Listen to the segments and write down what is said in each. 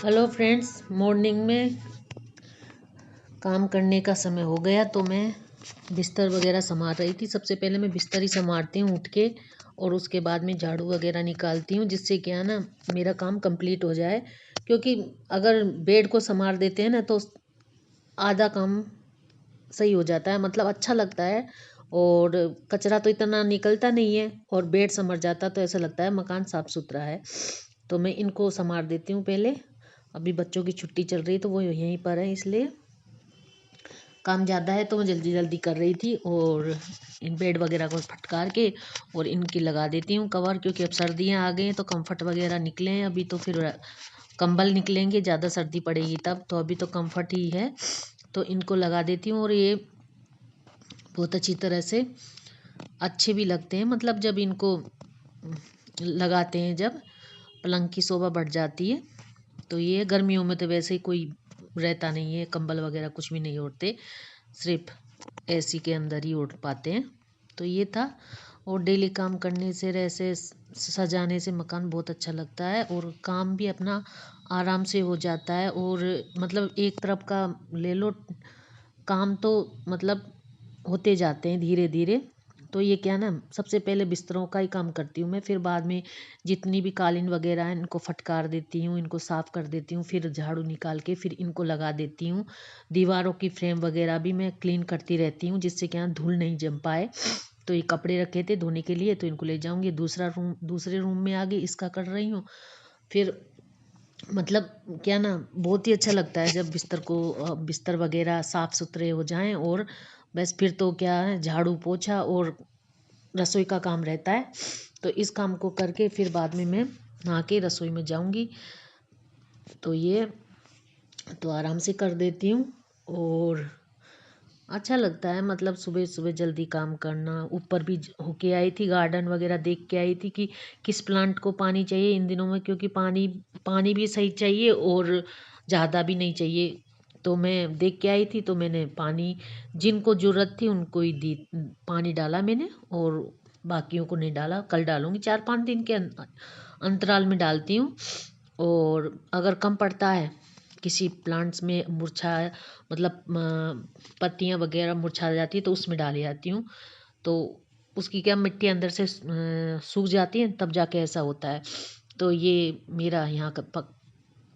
Hello friends, morning में काम करने का समय हो गया तो मैं बिस्तर वगैरह संभाल रही थी। सबसे पहले मैं बिस्तर ही संभालती हूँ उठ के, और उसके बाद में झाड़ू वगैरह निकालती हूँ, जिससे क्या है ना मेरा काम कंप्लीट हो जाए। क्योंकि अगर बेड को संभाल देते हैं ना तो आधा काम सही हो जाता है, मतलब अच्छा लगता है। और कचरा तो इतना निकलता नहीं है, और बेड संभर जाता तो ऐसा लगता है मकान साफ सुथरा है। तो मैं इनको संभाल देती हूँ पहले। अभी बच्चों की छुट्टी चल रही है तो वो यहीं पर है, इसलिए काम ज़्यादा है तो मैं जल्दी जल्दी कर रही थी। और इन बेड वगैरह को फटकार के और इनकी लगा देती हूँ कवर, क्योंकि अब सर्दियाँ आ गई हैं तो कंफर्ट वगैरह निकले हैं। अभी तो फिर कंबल निकलेंगे, ज़्यादा सर्दी पड़ेगी तब, तो अभी तो कंफर्ट ही है। तो इनको लगा देती हूँ, और ये बहुत अच्छी तरह से अच्छे भी लगते हैं। मतलब जब इनको लगाते हैं, जब पलंग की शोभा बढ़ जाती है। तो ये गर्मियों में तो वैसे ही कोई रहता नहीं है, कंबल वगैरह कुछ भी नहीं ओढ़ते, सिर्फ एसी के अंदर ही ओढ़ पाते हैं। तो ये था। और डेली काम करने से, ऐसे सजाने से मकान बहुत अच्छा लगता है, और काम भी अपना आराम से हो जाता है। और मतलब एक तरफ का ले लो काम, तो मतलब होते जाते हैं धीरे धीरे। तो ये क्या ना, सबसे पहले बिस्तरों का ही काम करती हूँ मैं, फिर बाद में जितनी भी कालीन वगैरह है इनको फटकार देती हूँ, इनको साफ़ कर देती हूँ, फिर झाड़ू निकाल के फिर इनको लगा देती हूँ। दीवारों की फ्रेम वगैरह भी मैं क्लीन करती रहती हूँ, जिससे क्या धूल नहीं जम पाए। तो ये कपड़े रखे थे धोने के लिए, तो इनको ले जाऊँगी। दूसरे रूम में आ गई, इसका कर रही हूँ। फिर मतलब क्या ना, बहुत ही अच्छा लगता है जब बिस्तर वगैरह साफ़ सुथरे हो जाएं। और बस फिर तो क्या है, झाड़ू पोछा और रसोई का काम रहता है। तो इस काम को करके फिर बाद में मैं नहा के रसोई में जाऊंगी। तो ये तो आराम से कर देती हूँ। और अच्छा लगता है, मतलब सुबह सुबह जल्दी काम करना। ऊपर भी होके आई थी, गार्डन वगैरह देख के आई थी कि किस प्लांट को पानी चाहिए इन दिनों में, क्योंकि पानी पानी भी सही चाहिए और ज़्यादा भी नहीं चाहिए। तो मैं देख के आई थी, तो मैंने पानी जिनको ज़रूरत थी उनको ही दी, पानी डाला मैंने, और बाकियों को नहीं डाला। कल डालूंगी, 4-5 दिन के अंतराल में डालती हूँ। और अगर कम पड़ता है किसी प्लांट्स में मतलब पत्तियां वगैरह मुरझा जाती है, तो उसमें डाली जाती हूँ। तो उसकी क्या, मिट्टी अंदर से सूख जाती है, तब जाके ऐसा होता है। तो ये मेरा यहाँ का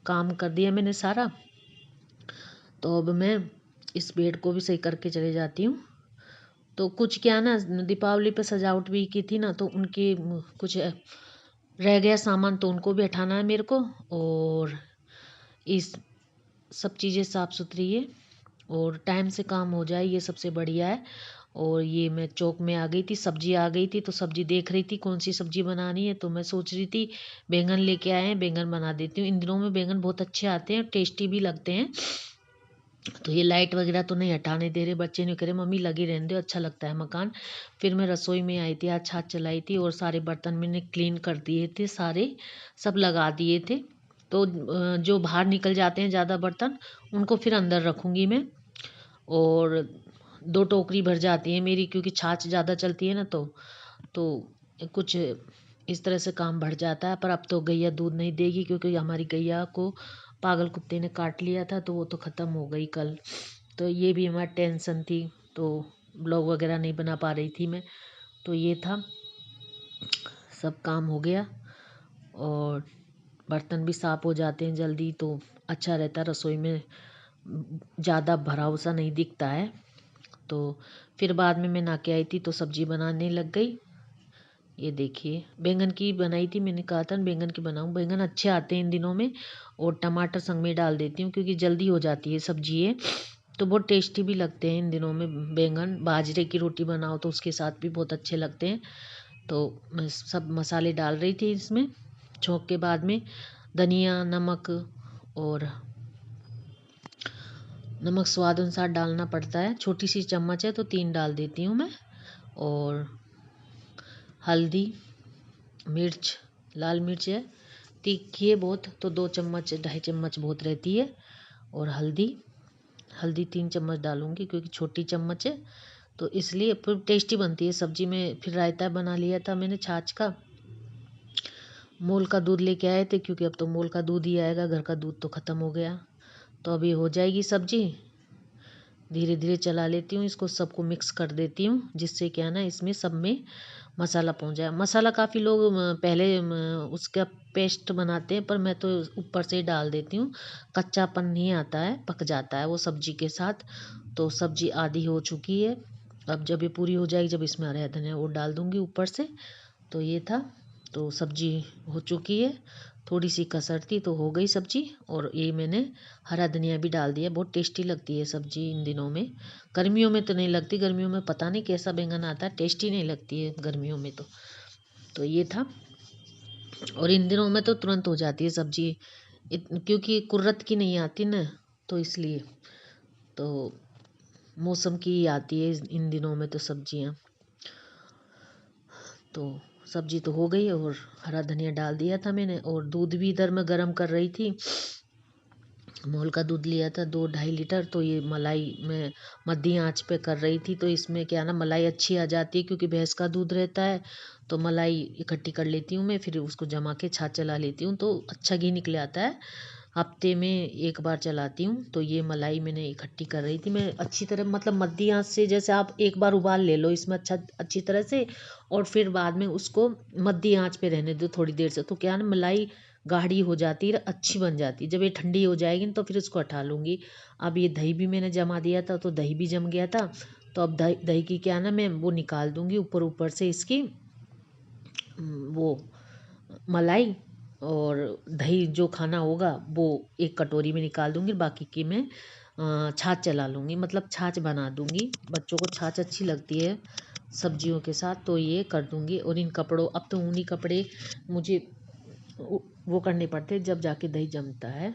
काम कर दिया मैंने सारा। तो अब मैं इस बेड को भी सही करके चले जाती हूँ। तो कुछ क्या ना, दीपावली पे सजावट भी की थी ना, तो उनकी कुछ रह गया सामान, तो उनको भी हटाना है मेरे को। और इस सब चीज़ें साफ़ सुथरी है, और टाइम से काम हो जाए, ये सबसे बढ़िया है। और ये मैं चौक में आ गई थी, सब्जी आ गई थी, तो सब्जी देख रही थी कौन सी सब्जी बनानी है। तो मैं सोच रही थी बैंगन लेके आए हैं, बैंगन बना देती हूँ। इन दिनों में बैंगन बहुत अच्छे आते हैं, टेस्टी भी लगते हैं। तो ये लाइट वगैरह तो नहीं हटाने दे रहे बच्चे, ने करे मम्मी लगी रहने दो, अच्छा लगता है मकान। फिर मैं रसोई में आई थी, आज छाछ चलाई थी, और सारे बर्तन मैंने क्लीन कर दिए थे, सारे सब लगा दिए थे। तो जो बाहर निकल जाते हैं ज़्यादा बर्तन, उनको फिर अंदर रखूँगी मैं। और 2 टोकरी भर जाती है मेरी, क्योंकि छाछ ज़्यादा चलती है ना, तो कुछ इस तरह से काम बढ़ जाता है। पर अब तो गैया दूध नहीं देगी, क्योंकि हमारी गैया को पागल कुत्ते ने काट लिया था, तो वो तो ख़त्म हो गई कल। तो ये भी हमारी टेंशन थी, तो ब्लॉग वगैरह नहीं बना पा रही थी मैं। तो ये था, सब काम हो गया, और बर्तन भी साफ़ हो जाते हैं जल्दी, तो अच्छा रहता है। रसोई में ज़्यादा भराव सा नहीं दिखता है। तो फिर बाद में मैं नहा के आई थी, तो सब्जी बनाने लग गई। ये देखिए, बैंगन की बनाई थी, मैंने कहा था बैंगन की बनाऊं, बैंगन अच्छे आते हैं इन दिनों में। और टमाटर संग में डाल देती हूँ, क्योंकि जल्दी हो जाती है सब्जी ये। तो बहुत टेस्टी भी लगते हैं इन दिनों में बैंगन। बाजरे की रोटी बनाओ तो उसके साथ भी बहुत अच्छे लगते हैं। तो मैं सब मसाले डाल रही थी इसमें, छौंक के बाद में धनिया, नमक, और नमक स्वाद अनुसार डालना पड़ता है। छोटी सी चम्मच है तो 3 डाल देती हूँ मैं। और हल्दी, मिर्च, लाल मिर्च है, तीखी है बहुत, तो 2 चम्मच 2.5 चम्मच बहुत रहती है। और हल्दी हल्दी 3 चम्मच डालूंगी, क्योंकि छोटी चम्मच है, तो इसलिए फिर टेस्टी बनती है सब्जी में। फिर रायता बना लिया था मैंने छाछ का, मोल का दूध लेके आए थे, क्योंकि अब तो मोल का दूध ही आएगा, घर का दूध तो ख़त्म हो गया। तो अभी हो जाएगी सब्जी। धीरे धीरे चला लेती हूँ इसको, सबको मिक्स कर देती हूँ, जिससे क्या ना इसमें सब में मसाला पहुँच जाए। मसाला काफ़ी लोग पहले उसका पेस्ट बनाते हैं, पर मैं तो ऊपर से ही डाल देती हूँ। कच्चापन नहीं आता है, पक जाता है वो सब्जी के साथ। तो सब्जी आधी हो चुकी है। अब जब ये पूरी हो जाएगी, जब इसमें हरा धनिया वो डाल दूँगी ऊपर से। तो ये था, तो सब्जी हो चुकी है। थोड़ी सी कसर थी तो हो गई सब्जी। और ये मैंने हरा धनिया भी डाल दिया। बहुत टेस्टी लगती है सब्जी इन दिनों में। गर्मियों में तो नहीं लगती, गर्मियों में पता नहीं कैसा बैंगन आता है, टेस्टी नहीं लगती है गर्मियों में तो ये था। और इन दिनों में तो तुरंत हो जाती है सब्जी, क्योंकि कुर्रत की नहीं आती ना, तो इसलिए तो मौसम की ही आती है इन दिनों में तो सब्जियाँ। तो सब्जी तो हो गई, और हरा धनिया डाल दिया था मैंने। और दूध भी इधर मैं गर्म कर रही थी। अमूल का दूध लिया था 2-2.5 लीटर। तो ये मलाई मैं मध्य आंच पे कर रही थी। तो इसमें क्या ना मलाई अच्छी आ जाती है, क्योंकि भैंस का दूध रहता है। तो मलाई इकट्ठी कर लेती हूँ मैं, फिर उसको जमा के छाछ चला लेती हूँ, तो अच्छा घी निकल आता है। हफ्ते में एक बार चलाती हूँ। तो ये मलाई मैंने इकट्ठी कर रही थी मैं अच्छी तरह, मतलब मध्य आंच से। जैसे आप एक बार उबाल ले लो इसमें अच्छी तरह से, और फिर बाद में उसको मध्य आंच पे रहने दो थोड़ी देर से। तो क्या ना मलाई गाढ़ी हो जाती है, अच्छी बन जाती है। जब ये ठंडी हो जाएगी ना, तो फिर इसको हटा लूँगी। अब ये दही भी मैंने जमा दिया था, तो दही भी जम गया था। तो अब दही दही की क्या ना मैं वो निकाल दूँगी ऊपर ऊपर से इसकी वो मलाई। और दही जो खाना होगा वो एक कटोरी में निकाल दूँगी, बाकी की मैं छाछ चला लूँगी, मतलब छाछ बना दूँगी। बच्चों को छाछ अच्छी लगती है सब्जियों के साथ, तो ये कर दूँगी। और इन कपड़ों, अब तो ऊनी कपड़े मुझे वो करने पड़ते हैं जब जाके दही जमता है।